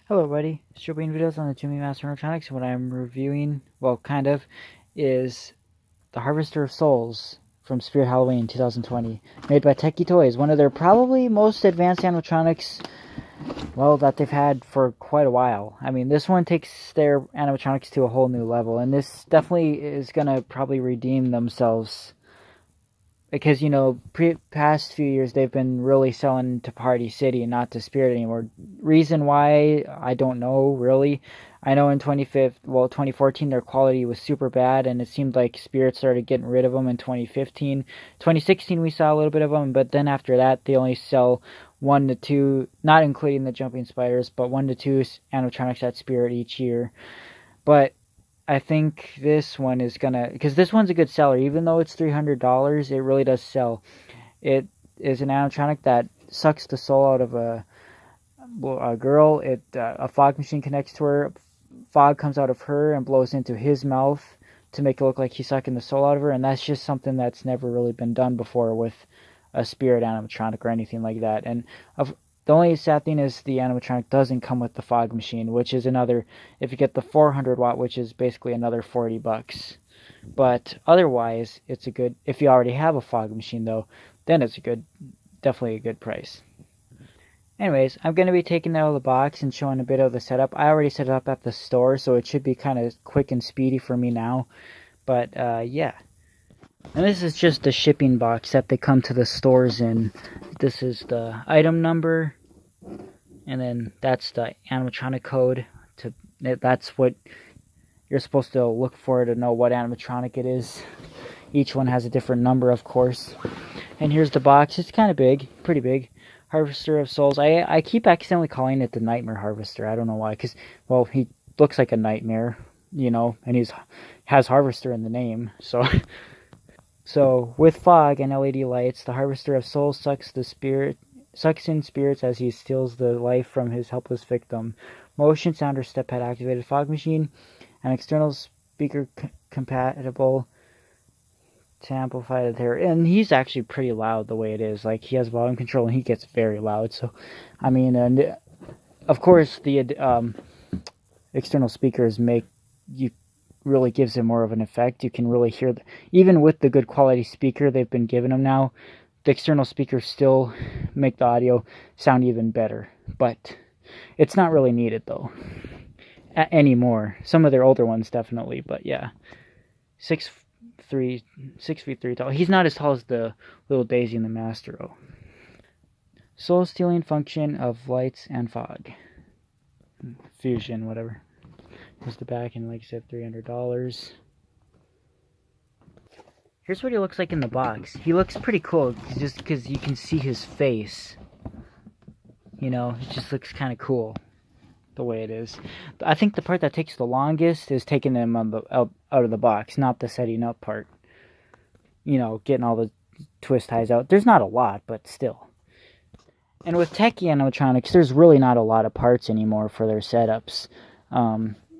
Hello, buddy. Still being videos on the Jimmy Master Electronics. What I'm reviewing, well, kind of, is the Harvester of Souls from Spirit Halloween 2020, made by Techie Toys. One of their probably most advanced animatronics, well, that they've had for quite a while. I mean, this one takes their animatronics to a whole new level, and this definitely is gonna probably redeem themselves because past few years they've been really selling to Party City and not to Spirit anymore. Reason why, I don't know really. I know in 2014 their quality was super bad, and it seemed like Spirit started getting rid of them in 2015. 2016 we saw a little bit of them, but then after that they only sell 1 to 2, not including the jumping spiders, but 1 to 2 animatronics at Spirit each year. But I think this one is gonna, because this one's a good seller, even though it's $300. It really does sell. It is an animatronic that sucks the soul out of a girl. A fog machine connects to her. Fog comes out of her and blows into his mouth to make it look like he's sucking the soul out of her, and that's just something that's never really been done before with a Spirit animatronic or anything like that. And the only sad thing is the animatronic doesn't come with the fog machine, which is another, if you get the 400 watt, which is basically another $40. But otherwise, it's a good, if you already have a fog machine though, then it's definitely a good price. Anyways, I'm going to be taking it out of the box and showing a bit of the setup. I already set it up at the store, so it should be kind of quick and speedy for me now. But yeah. And this is just the shipping box that they come to the stores in. This is the item number, and then that's the animatronic code. That's what you're supposed to look for to know what animatronic it is. Each one has a different number, of course. And here's the box. It's kind of big, pretty big. Harvester of Souls. I keep accidentally calling it the Nightmare Harvester. I don't know why, because, well, he looks like a nightmare, and has Harvester in the name, so... So, with fog and LED lights, the Harvester of Souls sucks in spirits as he steals the life from his helpless victim. Motion, sound, or step pad activated fog machine, an external speaker compatible to amplify the terror. And he's actually pretty loud the way it is. Like, he has volume control and he gets very loud. So, I mean, and of course, the external speakers really gives it more of an effect. You can really hear, even with the good quality speaker they've been giving them now, the external speakers still make the audio sound even better. But it's not really needed though anymore. Some of their older ones definitely, but yeah, 6'3" tall. He's not as tall as the little Daisy and the Mastero. Soul stealing function of lights and fog. Fusion, whatever. Here's the back, and like I said, $300. Here's what he looks like in the box. He looks pretty cool, just because you can see his face. It just looks kind of cool, the way it is. I think the part that takes the longest is taking them out of the box, not the setting up part. Getting all the twist ties out. There's not a lot, but still. And with Techie animatronics, there's really not a lot of parts anymore for their setups.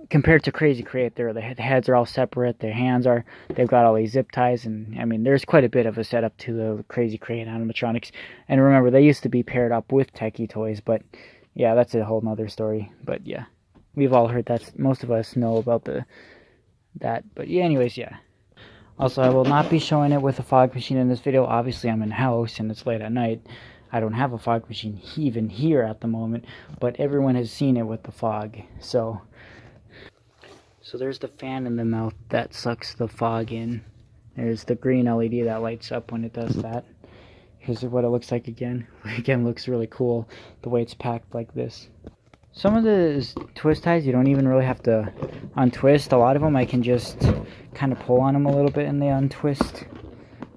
Compared to Crazy Create, the heads are all separate, they've got all these zip ties, and I mean, there's quite a bit of a setup to the Crazy Create animatronics. And remember, they used to be paired up with Techie Toys, but yeah, that's a whole nother story. But yeah, we've all heard that. Most of us know about that. But yeah, anyways, yeah. Also, I will not be showing it with a fog machine in this video. Obviously, I'm in house and it's late at night. I don't have a fog machine even here at the moment, but everyone has seen it with the fog, so there's the fan in the mouth that sucks the fog in. There's the green LED that lights up when it does that. Here's what it looks like again. Again, looks really cool the way it's packed like this. Some of the twist ties you don't even really have to untwist. A lot of them I can just kind of pull on them a little bit and they untwist.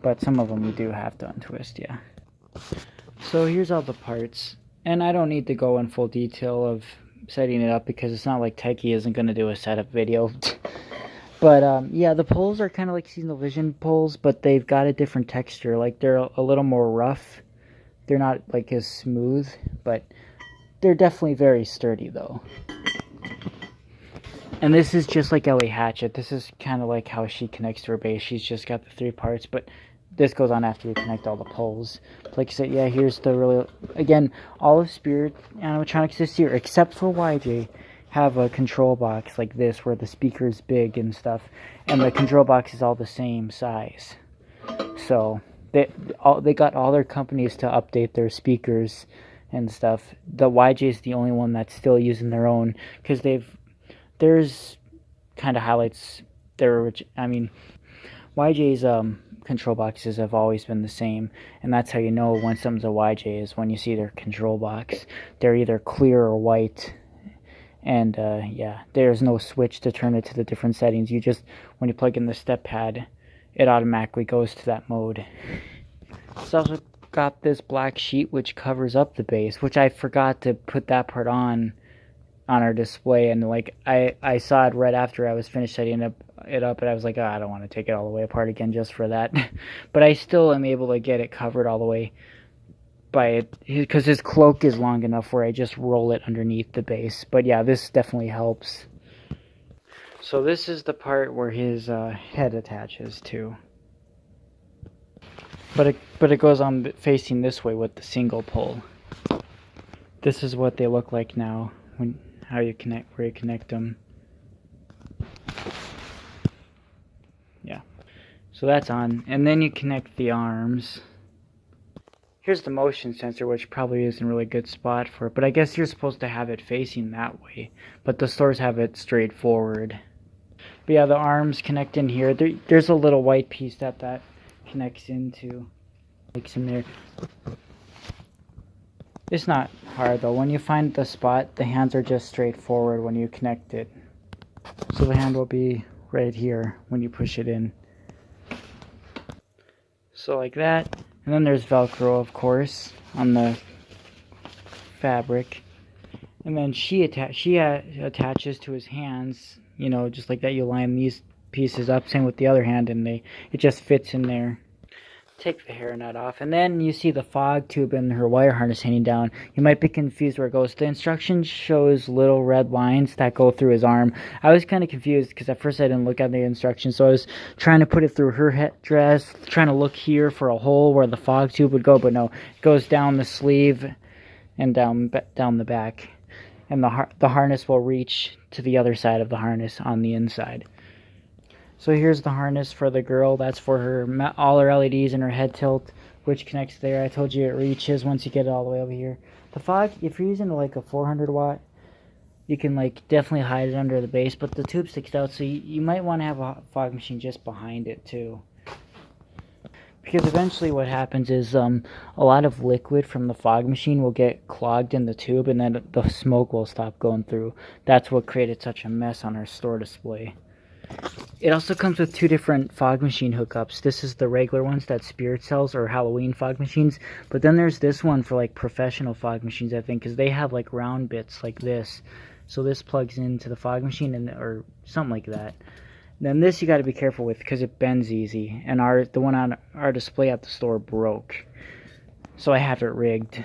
But some of them you do have to untwist, yeah. So here's all the parts. And I don't need to go in full detail of setting it up because it's not like Techie isn't going to do a setup video. But yeah, the poles are kind of like Seasonal Vision poles, but they've got a different texture. Like, they're a little more rough. They're not like as smooth, but they're definitely very sturdy though. And this is just like Ellie Hatchet. This is kind of like how she connects to her base. She's just got the 3 parts, but this goes on after you connect all the poles. Like I said, yeah, here's the really, again, all of Spirit animatronics this year, except for YJ, have a control box like this where the speaker is big and stuff, and the control box is all the same size. So they got all their companies to update their speakers and stuff. The YJ is the only one that's still using their own, because there's kind of highlights their, I mean, YJ's control boxes have always been the same, and that's how you know when something's a YJ is when you see their control box. They're either clear or white, and yeah, there's no switch to turn it to the different settings. You just, when you plug in the step pad, it automatically goes to that mode. It's also got this black sheet which covers up the base, which I forgot to put that part on our display, and like I saw it right after I was finished setting it up, and I was like, oh, I don't want to take it all the way apart again just for that. But I still am able to get it covered all the way by it, because his cloak is long enough where I just roll it underneath the base. But yeah, this definitely helps. So this is the part where his head attaches to. But it goes on facing this way with the single pole. This is what they look like now, when where you connect them. Yeah. So that's on, and then you connect the arms. Here's the motion sensor, which probably isn't really a good spot for it, but I guess you're supposed to have it facing that way, but the stores have it straight forward. But yeah, the arms connect in here. There's a little white piece that connects into, like in there. It's not hard though. When you find the spot, the hands are just straight forward when you connect it. So the hand will be right here when you push it in. So like that. And then there's Velcro, of course, on the fabric. And then she attaches to his hands, you know, just like that. You line these pieces up, same with the other hand, and it just fits in there. Take the hair nut off, and then you see the fog tube and her wire harness hanging down. You might be confused where it goes. The instructions shows little red lines that go through his arm. I was kind of confused because at first I didn't look at the instructions, so I was trying to put it through her headdress, trying to look here for a hole where the fog tube would go, but no, it goes down the sleeve and down the back, and the harness will reach to the other side of the harness on the inside. So here's the harness for the girl. That's for her, all her LEDs and her head tilt, which connects there. I told you it reaches once you get it all the way over here. The fog, if you're using like a 400 watt, you can like definitely hide it under the base, but the tube sticks out, so you might want to have a fog machine just behind it too. Because eventually what happens is a lot of liquid from the fog machine will get clogged in the tube, and then the smoke will stop going through. That's what created such a mess on our store display. It also comes with two different fog machine hookups. This is the regular ones that Spirit sells, or Halloween fog machines. But then there's this one for like professional fog machines, I think, because they have like round bits like this. So this plugs into the fog machine, or something like that. Then this you got to be careful with because it bends easy. And the one on our display at the store broke. So I have it rigged.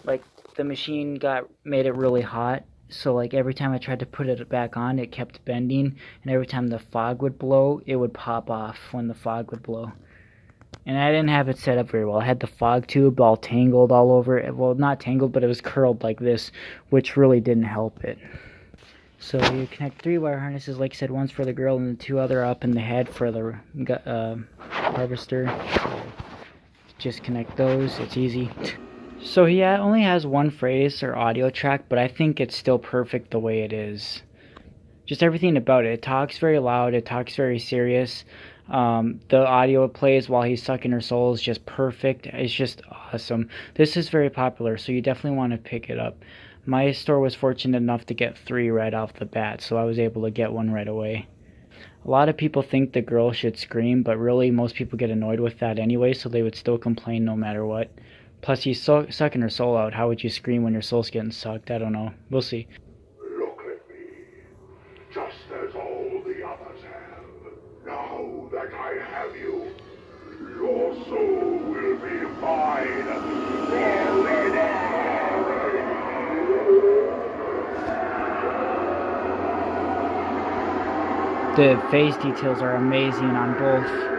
Like the machine made it really hot. So like every time I tried to put it back on, it kept bending, and every time the fog would blow, it would pop off when the fog would blow. And I didn't have it set up very well. I had the fog tube all tangled all over it. Well, not tangled, but it was curled like this, which really didn't help it. So you connect 3 wire harnesses, like I said, one's for the girl and the 2 other up in the head for the harvester. Just connect those, it's easy. So he only has one phrase or audio track, but I think it's still perfect the way it is. Just everything about it. It talks very loud, it talks very serious. The audio it plays while he's sucking her soul is just perfect. It's just awesome. This is very popular, so you definitely want to pick it up. My store was fortunate enough to get 3 right off the bat, so I was able to get one right away. A lot of people think the girl should scream, but really most people get annoyed with that anyway, so they would still complain no matter what. Plus, he's sucking her soul out. How would you scream when your soul's getting sucked? I don't know. We'll see. Look at me, just as all the others have. Now that I have you, your soul will be mine forever. The face details are amazing on both